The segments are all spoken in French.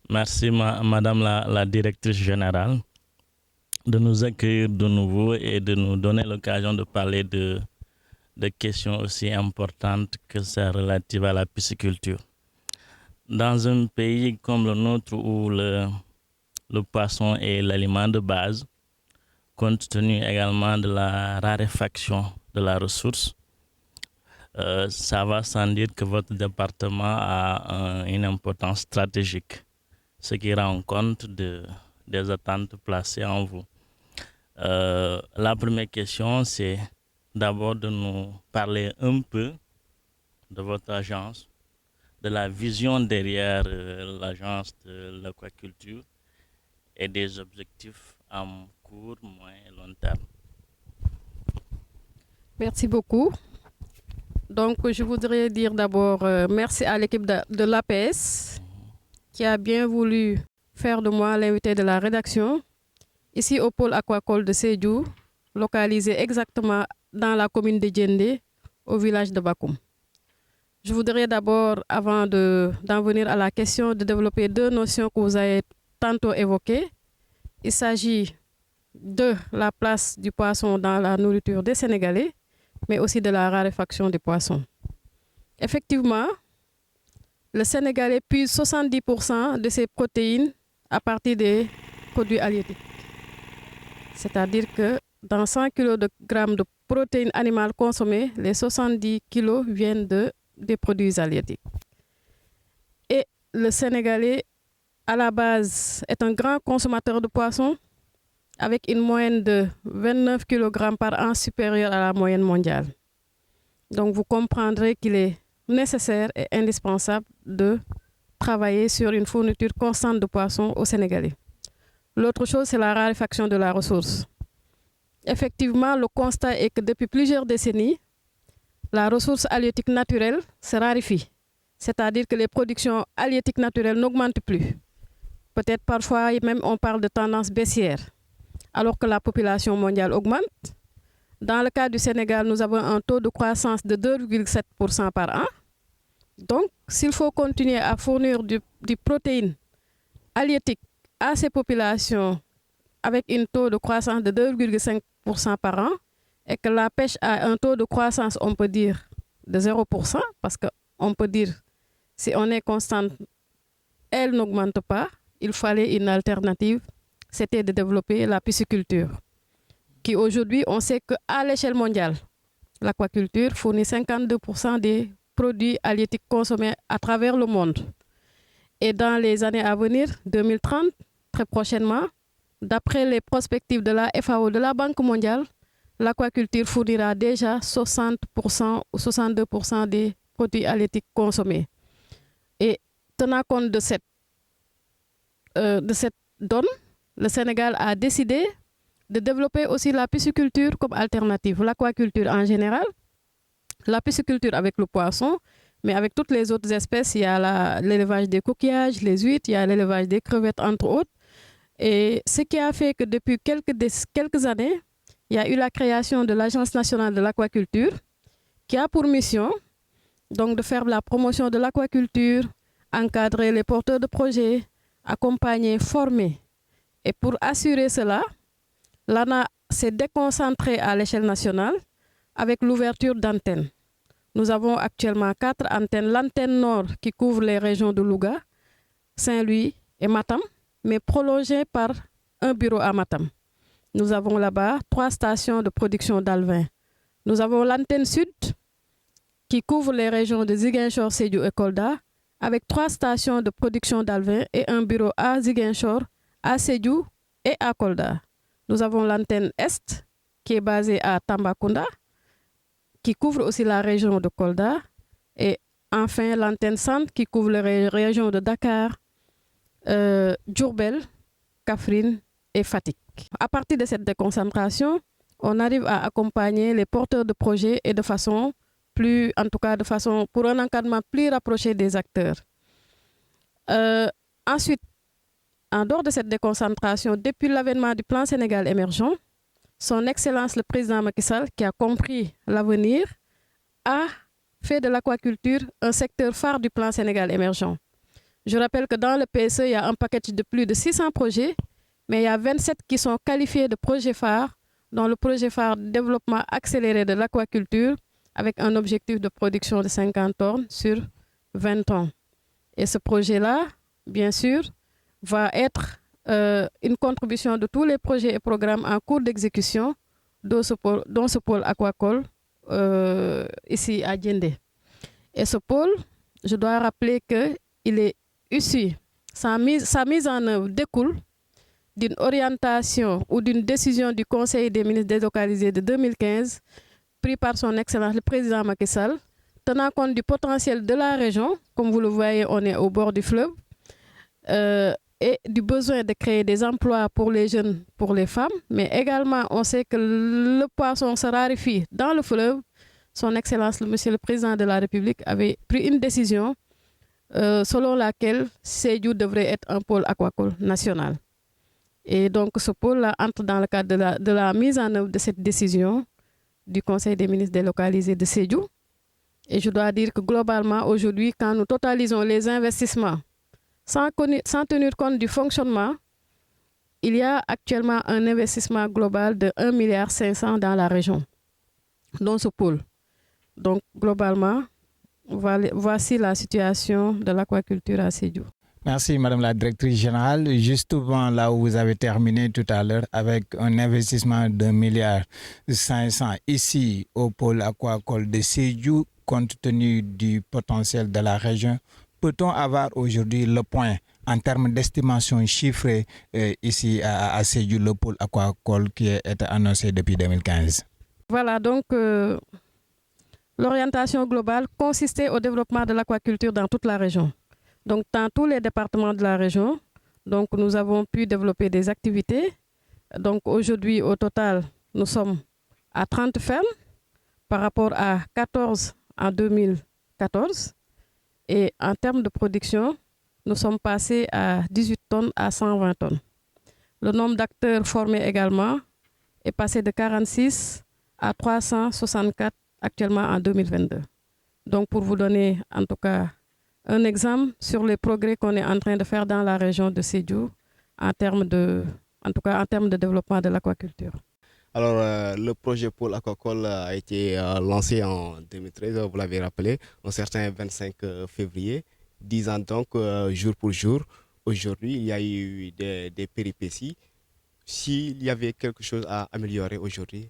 Merci, Madame la directrice générale, de nous accueillir de nouveau et de nous donner l'occasion de parler de questions aussi importantes que celles relatives à la pisciculture. Dans un pays comme le nôtre où le poisson est l'aliment de base, compte tenu également de la raréfaction de la ressource, ça va sans dire que votre département a une importance stratégique, ce qui rend compte des attentes placées en vous. La première question, c'est d'abord de nous parler un peu de votre agence, de la vision derrière l'agence de l'aquaculture et des objectifs à court, moyen et long terme. Merci beaucoup. Donc, je voudrais dire d'abord merci à l'équipe de l'APS qui a bien voulu faire de moi l'invité de la rédaction ici au pôle aquacole de Sédhiou, localisé exactement dans la commune de Djendé, au village de Bakoum. Je voudrais d'abord, avant d'en venir à la question, de développer deux notions que vous avez tantôt évoquées. Il s'agit de la place du poisson dans la nourriture des Sénégalais, mais aussi de la raréfaction des poissons. Effectivement, le Sénégalais puise 70% de ses protéines à partir des produits halieutiques. C'est-à-dire que dans 100 kg de protéines animales consommées, les 70 kg viennent des produits halieutiques. Et le Sénégalais, à la base, est un grand consommateur de poissons avec une moyenne de 29 kg par an supérieure à la moyenne mondiale. Donc vous comprendrez qu'il est nécessaire et indispensable de travailler sur une fourniture constante de poissons aux Sénégalais. L'autre chose, c'est la raréfaction de la ressource. Effectivement, le constat est que depuis plusieurs décennies, la ressource halieutique naturelle se raréfie. C'est-à-dire que les productions halieutiques naturelles n'augmentent plus. Peut-être parfois même on parle de tendance baissière, alors que la population mondiale augmente. Dans le cas du Sénégal, nous avons un taux de croissance de 2,7% par an. Donc, s'il faut continuer à fournir des protéines halieutiques à ces populations avec un taux de croissance de 2,5% par an, et que la pêche a un taux de croissance, on peut dire, de 0%, parce qu'on peut dire, si on est constant, elle n'augmente pas, il fallait une alternative, c'était de développer la pisciculture, qui aujourd'hui, on sait qu'à l'échelle mondiale, l'aquaculture fournit 52% des produits halieutiques consommés à travers le monde. Et dans les années à venir, 2030, très prochainement, d'après les perspectives de la FAO, de la Banque mondiale, l'aquaculture fournira déjà 60% ou 62% des produits halieutiques consommés. Et tenant compte de cette donne, le Sénégal a décidé de développer aussi la pisciculture comme alternative. L'aquaculture en général, la pisciculture avec le poisson, mais avec toutes les autres espèces, il y a l'élevage des coquillages, les huîtres, il y a l'élevage des crevettes, entre autres. Et ce qui a fait que depuis quelques années, il y a eu la création de l'Agence nationale de l'aquaculture, qui a pour mission donc de faire la promotion de l'aquaculture, encadrer les porteurs de projets, accompagner, former. Et pour assurer cela, l'ANA s'est déconcentrée à l'échelle nationale avec l'ouverture d'antennes. Nous avons actuellement 4 antennes. L'antenne nord qui couvre les régions de Louga, Saint-Louis et Matam, mais prolongée par un bureau à Matam. Nous avons là-bas 3 stations de production d'alevins. Nous avons l'antenne sud qui couvre les régions de Ziguinchor, Sédhiou et Kolda, avec 3 stations de production d'alevins et un bureau à Ziguinchor, à Sédhiou et à Kolda. Nous avons l'antenne est qui est basée à Tambacounda, qui couvre aussi la région de Kolda, et enfin l'antenne centre qui couvre les régions de Dakar, Diourbel, Kaffrine et Fatick. À partir de cette déconcentration, on arrive à accompagner les porteurs de projets et de façon pour un encadrement plus rapproché des acteurs. Ensuite, en dehors de cette déconcentration, depuis l'avènement du plan Sénégal émergent, son Excellence le président Macky Sall, qui a compris l'avenir, a fait de l'aquaculture un secteur phare du plan Sénégal émergent. Je rappelle que dans le PSE, il y a un package de plus de 600 projets, mais il y a 27 qui sont qualifiés de projets phares, dont le projet phare de développement accéléré de l'aquaculture, avec un objectif de production de 50 tonnes sur 20 ans. Et ce projet-là, bien sûr, va être une contribution de tous les projets et programmes en cours d'exécution dont ce pôle aquacole ici à Djendé. Et ce pôle, je dois rappeler qu'il est issu, sa mise en œuvre découle d'une orientation ou d'une décision du Conseil des ministres délocalisés de 2015, pris par son Excellence le Président Macky Sall, tenant compte du potentiel de la région. Comme vous le voyez, on est au bord du fleuve, et du besoin de créer des emplois pour les jeunes, pour les femmes, mais également on sait que le poisson se raréfie dans le fleuve. Son Excellence, Monsieur le Président de la République, avait pris une décision selon laquelle Sédhiou devrait être un pôle aquacole national. Et donc ce pôle-là entre dans le cadre de la mise en œuvre de cette décision du Conseil des ministres délocalisés de Sédhiou. Et je dois dire que globalement, aujourd'hui, quand nous totalisons les investissements, sans tenir compte du fonctionnement, il y a actuellement un investissement global de 1,5 milliard dans la région, dans ce pôle. Donc, globalement, voici la situation de l'aquaculture à Sédhiou. Merci Madame la Directrice Générale. Justement là où vous avez terminé tout à l'heure avec un investissement de 1,5 milliard ici au pôle aquacole de Sédhiou, compte tenu du potentiel de la région, peut-on avoir aujourd'hui le point en termes d'estimation chiffrée ici à Sédhiou, le pôle aquacole qui est annoncé depuis 2015? Voilà, donc l'orientation globale consistait au développement de l'aquaculture dans toute la région. Donc, dans tous les départements de la région, donc, nous avons pu développer des activités. Donc, aujourd'hui, au total, nous sommes à 30 fermes par rapport à 14 en 2014. Et en termes de production, nous sommes passés à 18 tonnes à 120 tonnes. Le nombre d'acteurs formés également est passé de 46 à 364 actuellement en 2022. Donc, pour vous donner en tout cas un exemple sur les progrès qu'on est en train de faire dans la région de Sédhiou en termes de développement de l'aquaculture. Alors, le projet pôle aquacole a été lancé en 2013, vous l'avez rappelé, un certain 25 février, 10 ans donc, jour pour jour. Aujourd'hui, il y a eu des péripéties. S'il y avait quelque chose à améliorer aujourd'hui,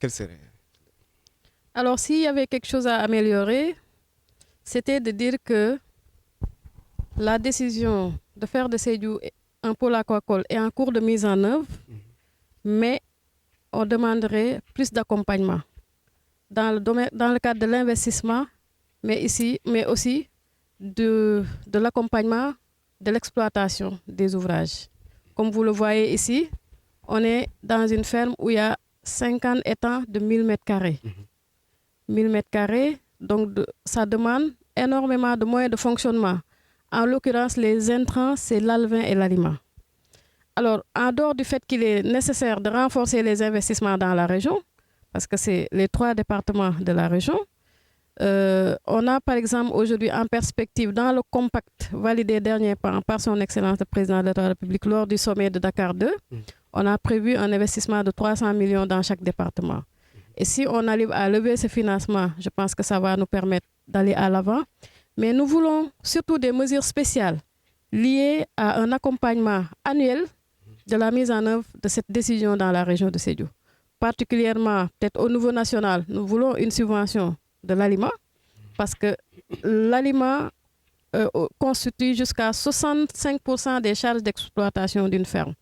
quel serait? Alors, s'il y avait quelque chose à améliorer, c'était de dire que la décision de faire de Sédhiou un pôle aquacole est en cours de mise en œuvre, mais on demanderait plus d'accompagnement dans le cadre de l'investissement, mais aussi de l'accompagnement de l'exploitation des ouvrages. Comme vous le voyez ici, on est dans une ferme où il y a 50 étangs de 1000 m². 1000 m², donc ça demande énormément de moyens de fonctionnement. En l'occurrence, les intrants, c'est l'alevin et l'aliment. Alors, en dehors du fait qu'il est nécessaire de renforcer les investissements dans la région, parce que c'est les 3 départements de la région, on a par exemple aujourd'hui en perspective dans le compact validé dernièrement par son Excellence le Président de la République lors du sommet de Dakar 2, on a prévu un investissement de 300 millions dans chaque département. Et si on arrive à lever ce financement, je pense que ça va nous permettre d'aller à l'avant. Mais nous voulons surtout des mesures spéciales liées à un accompagnement annuel de la mise en œuvre de cette décision dans la région de Sédhiou. Particulièrement, peut-être au niveau national, nous voulons une subvention de l'aliment parce que l'aliment constitue jusqu'à 65% des charges d'exploitation d'une ferme.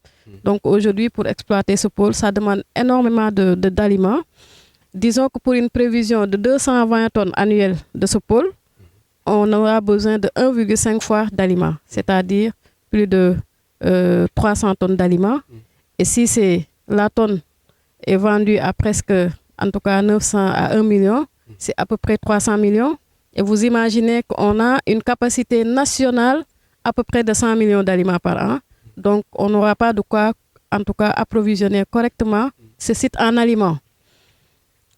Donc aujourd'hui, pour exploiter ce pôle, ça demande énormément d'aliments. Disons que pour une prévision de 220 tonnes annuelles de ce pôle, on aura besoin de 1,5 fois d'aliments, c'est-à-dire plus de 300 tonnes d'aliments. Et si la tonne est vendue à presque, en tout cas 900 à 1 million, c'est à peu près 300 millions. Et vous imaginez qu'on a une capacité nationale à peu près de 100 millions d'aliments par an. Donc, on n'aura pas de quoi, en tout cas, approvisionner correctement ce site en aliments.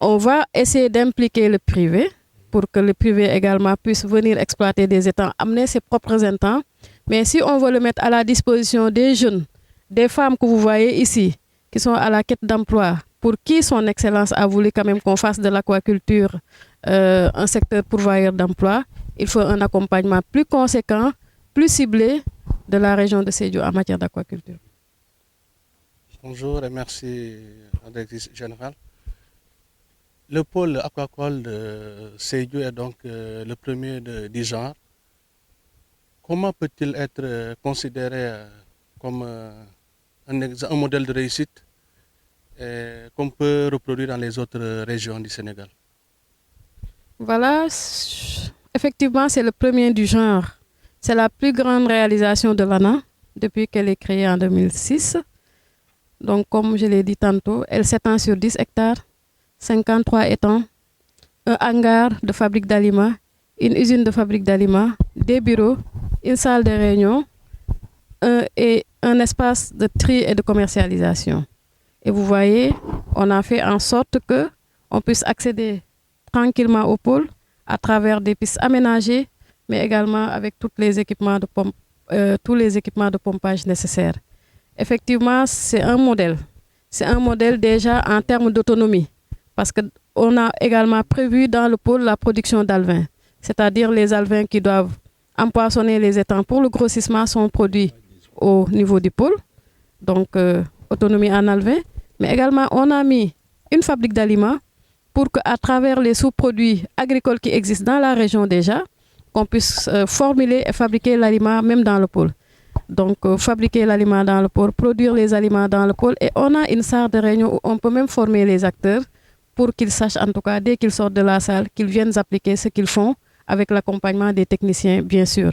On va essayer d'impliquer le privé pour que le privé également puisse venir exploiter des étangs, amener ses propres intrants. Mais si on veut le mettre à la disposition des jeunes, des femmes que vous voyez ici, qui sont à la quête d'emploi, pour qui son Excellence a voulu quand même qu'on fasse de l'aquaculture un secteur pourvoyeur d'emploi, il faut un accompagnement plus conséquent, plus ciblé de la région de Sédhiou en matière d'aquaculture. Bonjour et merci à la directrice générale. Le pôle aquacole de Sédhiou est donc le premier du genre. Comment peut-il être considéré comme un modèle de réussite qu'on peut reproduire dans les autres régions du Sénégal? Voilà, effectivement, c'est le premier du genre. C'est la plus grande réalisation de l'ANA depuis qu'elle est créée en 2006. Donc, comme je l'ai dit tantôt, elle s'étend sur 10 hectares, 53 étangs, un hangar de fabrique d'aliments, une usine de fabrique d'aliments, des bureaux, une salle de réunion et un espace de tri et de commercialisation. Et vous voyez, on a fait en sorte qu'on puisse accéder tranquillement au pôle à travers des pistes aménagées, mais également avec tous les équipements de pompage nécessaires. Effectivement, c'est un modèle. C'est un modèle déjà en termes d'autonomie, parce qu'on a également prévu dans le pôle la production d'alevins, c'est-à-dire les alevins qui doivent empoisonner les étangs pour le grossissement sont produits au niveau du pôle, donc autonomie en alevins, mais également on a mis une fabrique d'aliments pour qu'à travers les sous-produits agricoles qui existent dans la région déjà, qu'on puisse formuler et fabriquer l'aliment même dans le pôle. Donc, fabriquer l'aliment dans le pôle, produire les aliments dans le pôle. Et on a une salle de réunion où on peut même former les acteurs pour qu'ils sachent, en tout cas, dès qu'ils sortent de la salle, qu'ils viennent appliquer ce qu'ils font avec l'accompagnement des techniciens, bien sûr.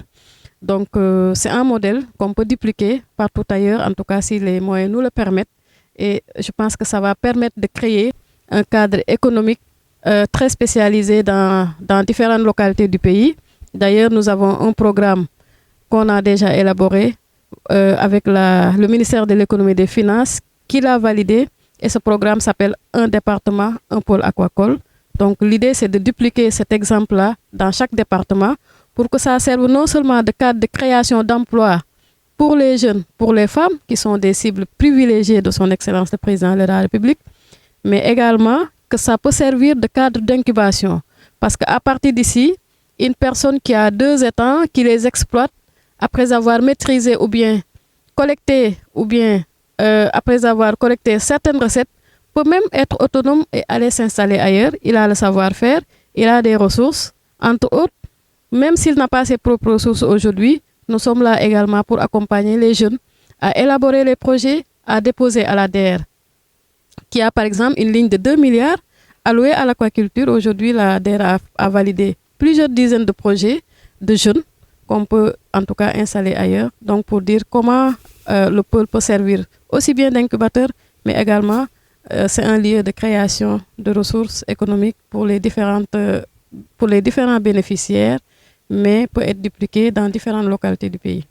Donc, c'est un modèle qu'on peut dupliquer partout ailleurs, en tout cas, si les moyens nous le permettent. Et je pense que ça va permettre de créer un cadre économique très spécialisé dans différentes localités du pays. D'ailleurs, nous avons un programme qu'on a déjà élaboré avec le ministère de l'économie et des finances qui l'a validé. Et ce programme s'appelle Un département, un pôle aquacole. Donc l'idée, c'est de dupliquer cet exemple-là dans chaque département pour que ça serve non seulement de cadre de création d'emplois pour les jeunes, pour les femmes, qui sont des cibles privilégiées de son Excellence le Président de la République, mais également que ça peut servir de cadre d'incubation. Parce qu'à partir d'ici, une personne qui a 2 étangs, qui les exploite, après avoir maîtrisé ou bien collecté, ou bien après avoir collecté certaines recettes, peut même être autonome et aller s'installer ailleurs. Il a le savoir-faire, il a des ressources. Entre autres, même s'il n'a pas ses propres ressources aujourd'hui, nous sommes là également pour accompagner les jeunes à élaborer les projets, à déposer à la DER, qui a par exemple une ligne de 2 milliards allouée à l'aquaculture. Aujourd'hui, la DER a validé plusieurs dizaines de projets de jeunes qu'on peut en tout cas installer ailleurs. Donc pour dire comment le pôle peut servir aussi bien d'incubateur, mais également c'est un lieu de création de ressources économiques pour les différents bénéficiaires, mais peut être dupliqué dans différentes localités du pays.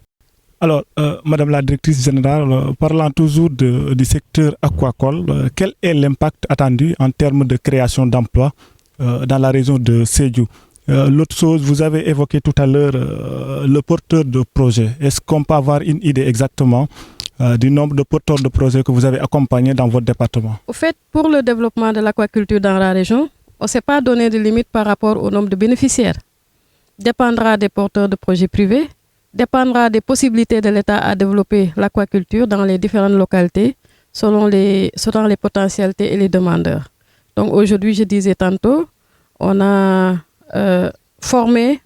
Alors, Madame la Directrice Générale, parlant toujours du secteur aquacole, quel est l'impact attendu en termes de création d'emplois dans la région de Sédhiou? L'autre chose, vous avez évoqué tout à l'heure le porteur de projet. Est-ce qu'on peut avoir une idée exactement du nombre de porteurs de projets que vous avez accompagnés dans votre département? Au fait, pour le développement de l'aquaculture dans la région, on ne s'est pas donné de limite par rapport au nombre de bénéficiaires. Dépendra des porteurs de projets privés, dépendra des possibilités de l'État à développer l'aquaculture dans les différentes localités selon les potentialités et les demandeurs. Donc aujourd'hui, je disais tantôt, on a formé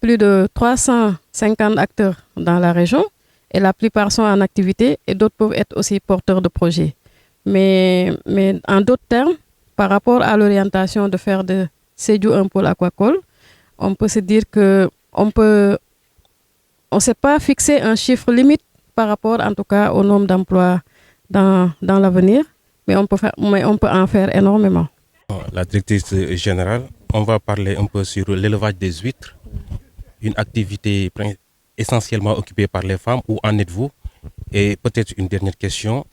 plus de 350 acteurs dans la région et la plupart sont en activité et d'autres peuvent être aussi porteurs de projets. Mais en d'autres termes, par rapport à l'orientation de faire de Sédhiou un pôle aquacole, on peut se dire qu'on ne s'est pas fixé un chiffre limite par rapport en tout cas au nombre d'emplois dans l'avenir, mais on peut en faire énormément. La directrice générale, on va parler un peu sur l'élevage des huîtres, une activité essentiellement occupée par les femmes. Où en êtes-vous? Et peut-être une dernière question,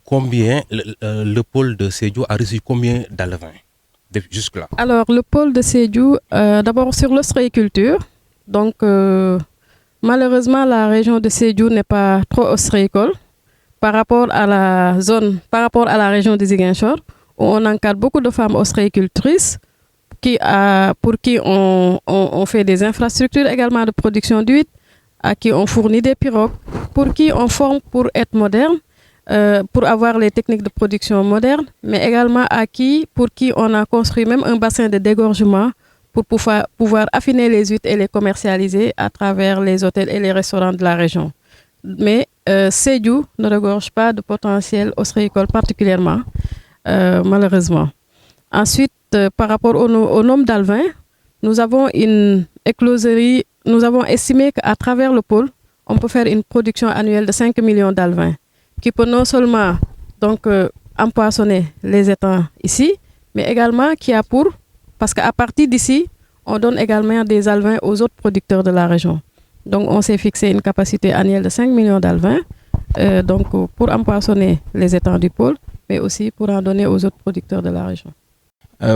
combien le pôle de Sédhiou a reçu combien d'alevins jusque-là? Alors le pôle de Sédhiou, d'abord sur l'ostréiculture, donc malheureusement, la région de Sédhiou n'est pas trop ostréicole par rapport à la région de Ziguinchor, où on encadre beaucoup de femmes ostréicultrices pour qui on fait des infrastructures également de production d'huile, à qui on fournit des pirogues, pour qui on forme pour être moderne, pour avoir les techniques de production modernes, mais également pour qui on a construit même un bassin de dégorgement pour pouvoir affiner les huîtres et les commercialiser à travers les hôtels et les restaurants de la région. Mais Sédhiou ne regorge pas de potentiel ostréicole particulièrement, malheureusement. Ensuite, par rapport au nombre d'alevins, nous avons une écloserie. Nous avons estimé qu'à travers le pôle, on peut faire une production annuelle de 5 millions d'alevins, qui peut non seulement empoisonner les étangs ici, mais également qui a parce qu'à partir d'ici, on donne également des alevins aux autres producteurs de la région. Donc, on s'est fixé une capacité annuelle de 5 millions d'alevins, pour empoisonner les étangs du pôle, mais aussi pour en donner aux autres producteurs de la région.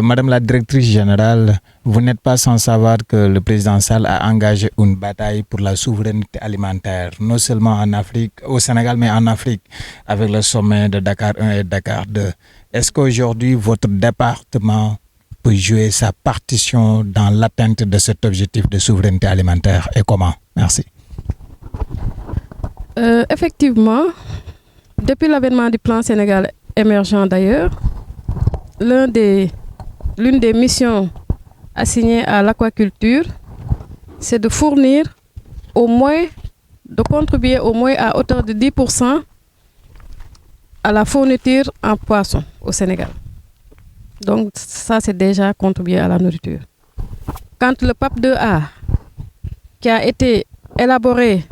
Madame la directrice générale, vous n'êtes pas sans savoir que le président Sall a engagé une bataille pour la souveraineté alimentaire, non seulement en Afrique, au Sénégal, mais en Afrique, avec le sommet de Dakar 1 et Dakar 2. Est-ce qu'aujourd'hui, votre département peut jouer sa partition dans l'atteinte de cet objectif de souveraineté alimentaire et comment? Merci. Effectivement, depuis l'avènement du plan Sénégal émergent d'ailleurs, l'une des missions assignées à l'aquaculture, c'est de contribuer au moins à hauteur de 10% à la fourniture en poissons au Sénégal. Donc ça, c'est déjà contribuer à la nourriture. Quand le PAP 2A, qui a été élaboré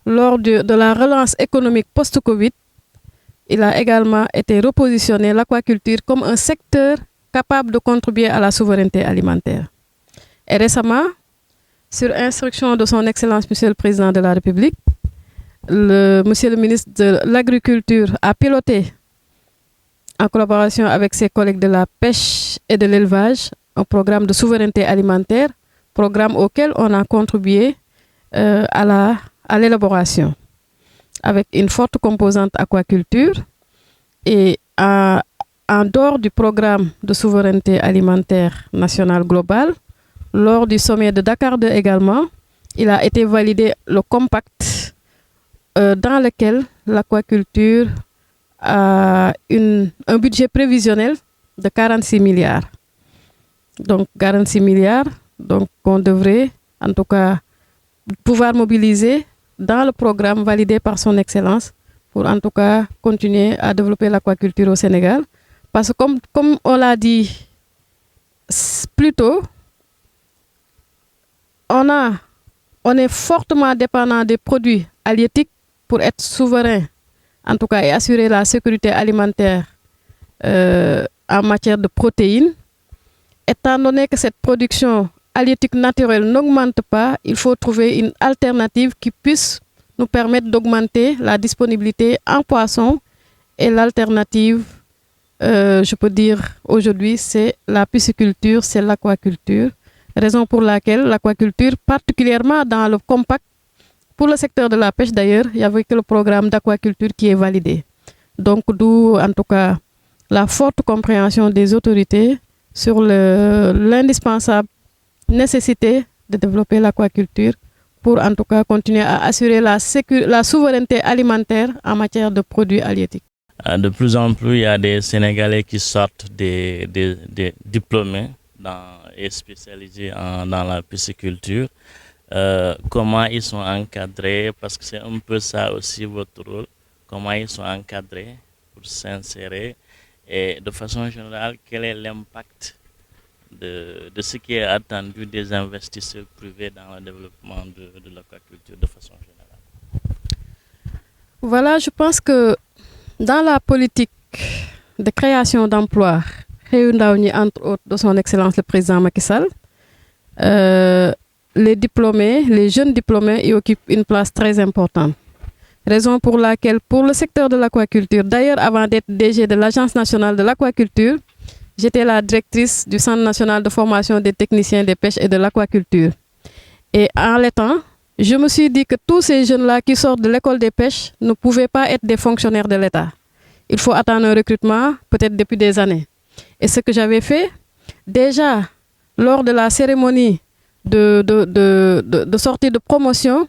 lors de la relance économique post-Covid, il a également été repositionné l'aquaculture comme un secteur capable de contribuer à la souveraineté alimentaire. Et récemment, sur instruction de son Excellence Monsieur le Président de la République, Monsieur le ministre de l'Agriculture a piloté, en collaboration avec ses collègues de la pêche et de l'élevage, un programme de souveraineté alimentaire, programme auquel on a contribué à l'élaboration, avec une forte composante aquaculture. Et en dehors du programme de souveraineté alimentaire nationale globale, lors du sommet de Dakar 2 également, il a été validé le compact dans lequel l'aquaculture a un budget prévisionnel de 46 milliards. Donc 46 milliards qu'on devrait en tout cas pouvoir mobiliser dans le programme validé par son Excellence pour en tout cas continuer à développer l'aquaculture au Sénégal. Parce que comme on l'a dit plus tôt, on est fortement dépendant des produits halieutiques pour être souverain, en tout cas, et assurer la sécurité alimentaire en matière de protéines. Étant donné que cette production halieutique naturelle n'augmente pas, il faut trouver une alternative qui puisse nous permettre d'augmenter la disponibilité en poisson. Et l'alternative, je peux dire aujourd'hui, c'est la pisciculture, c'est l'aquaculture. Raison pour laquelle l'aquaculture, particulièrement dans le compact, pour le secteur de la pêche d'ailleurs, il n'y avait que le programme d'aquaculture qui est validé. Donc d'où en tout cas la forte compréhension des autorités sur l'indispensable nécessité de développer l'aquaculture pour en tout cas continuer à assurer la souveraineté alimentaire en matière de produits halieutiques. De plus en plus, il y a des Sénégalais qui sortent des diplômés et spécialisés dans la pisciculture. Comment ils sont encadrés, parce que c'est un peu ça aussi votre rôle, comment ils sont encadrés pour s'insérer et de façon générale, quel est l'impact de ce qui est attendu des investisseurs privés dans le développement de l'aquaculture de façon générale. Voilà, je pense que dans la politique de création d'emplois, entre autres de son Excellence le Président Macky Sall, les jeunes diplômés y occupent une place très importante. Raison pour laquelle, pour le secteur de l'aquaculture, d'ailleurs avant d'être DG de l'Agence nationale de l'aquaculture, j'étais la directrice du Centre national de formation des techniciens des pêches et de l'aquaculture. Et en l'étant, je me suis dit que tous ces jeunes-là qui sortent de l'école des pêches ne pouvaient pas être des fonctionnaires de l'État. Il faut attendre un recrutement, peut-être depuis des années. Et ce que j'avais fait, déjà, lors de la cérémonie de sortie de promotion,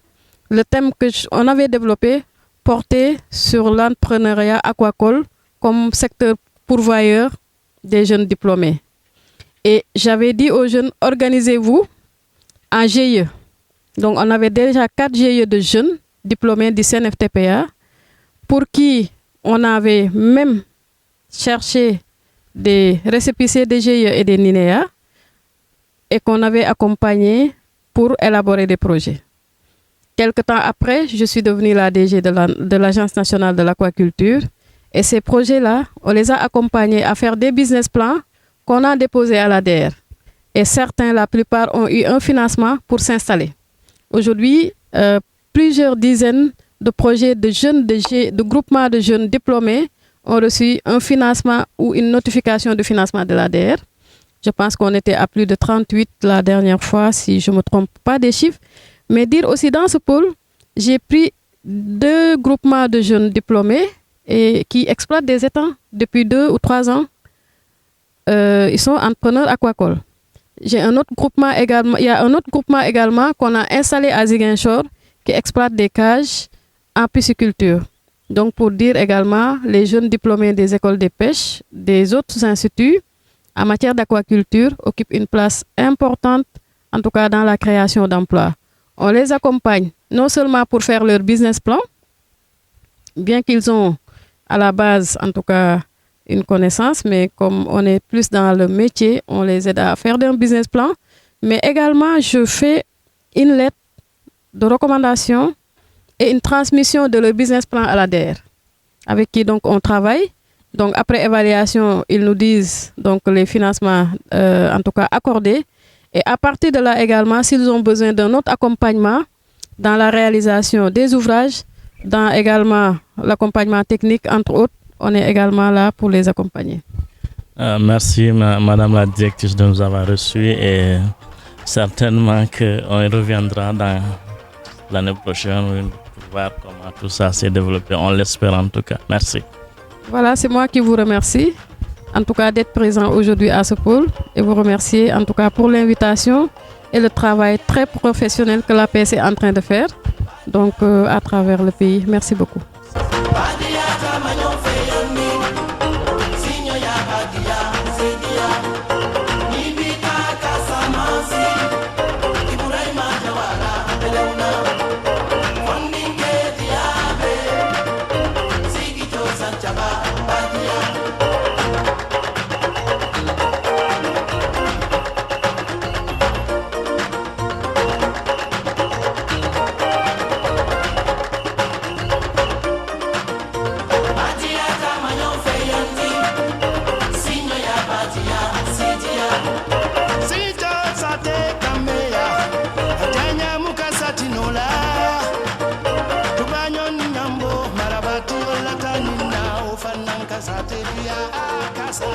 le thème qu'on avait développé portait sur l'entrepreneuriat aquacole comme secteur pourvoyeur des jeunes diplômés. Et j'avais dit aux jeunes, organisez-vous en GIE. Donc, on avait déjà 4 GIE de jeunes diplômés du CNFTPA pour qui on avait même cherché des récépissés des GIE et des NINEA et qu'on avait accompagné pour élaborer des projets. Quelque temps après, je suis devenue la DG de l'Agence nationale de l'aquaculture et ces projets-là, on les a accompagnés à faire des business plans qu'on a déposés à l'ADR. Et certains, la plupart, ont eu un financement pour s'installer. Aujourd'hui, plusieurs dizaines de projets de groupements de jeunes diplômés ont reçu un financement ou une notification de financement de l'ADR. Je pense qu'on était à plus de 38 la dernière fois, si je ne me trompe pas des chiffres. Mais dire aussi dans ce pôle, j'ai pris 2 groupements de jeunes diplômés et qui exploitent des étangs depuis 2 ou 3 ans. Ils sont entrepreneurs aquacoles. J'ai un autre groupement également, il y a un autre groupement également qu'on a installé à Ziguinchor qui exploite des cages en pisciculture. Donc pour dire également, les jeunes diplômés des écoles de pêche, des autres instituts en matière d'aquaculture occupent une place importante, en tout cas dans la création d'emplois. On les accompagne non seulement pour faire leur business plan, bien qu'ils ont à la base, en tout cas, une connaissance, mais comme on est plus dans le métier, on les aide à faire un business plan. Mais également, je fais une lettre de recommandation et une transmission de leur business plan à l'ADR, avec qui donc on travaille. Donc après évaluation, ils nous disent donc les financements en tout cas accordés. Et à partir de là également, s'ils ont besoin d'un autre accompagnement dans la réalisation des ouvrages, dans également l'accompagnement technique, entre autres, on est également là pour les accompagner. Merci Madame la directrice de nous avoir reçus et certainement qu'on reviendra dans l'année prochaine pour voir comment tout ça s'est développé. On l'espère en tout cas. Merci. Voilà, c'est moi qui vous remercie en tout cas d'être présent aujourd'hui à ce pôle et vous remercier en tout cas pour l'invitation et le travail très professionnel que l'APS est en train de faire donc à travers le pays. Merci beaucoup. Marabati la tanina, ofananka sa te dia akasa.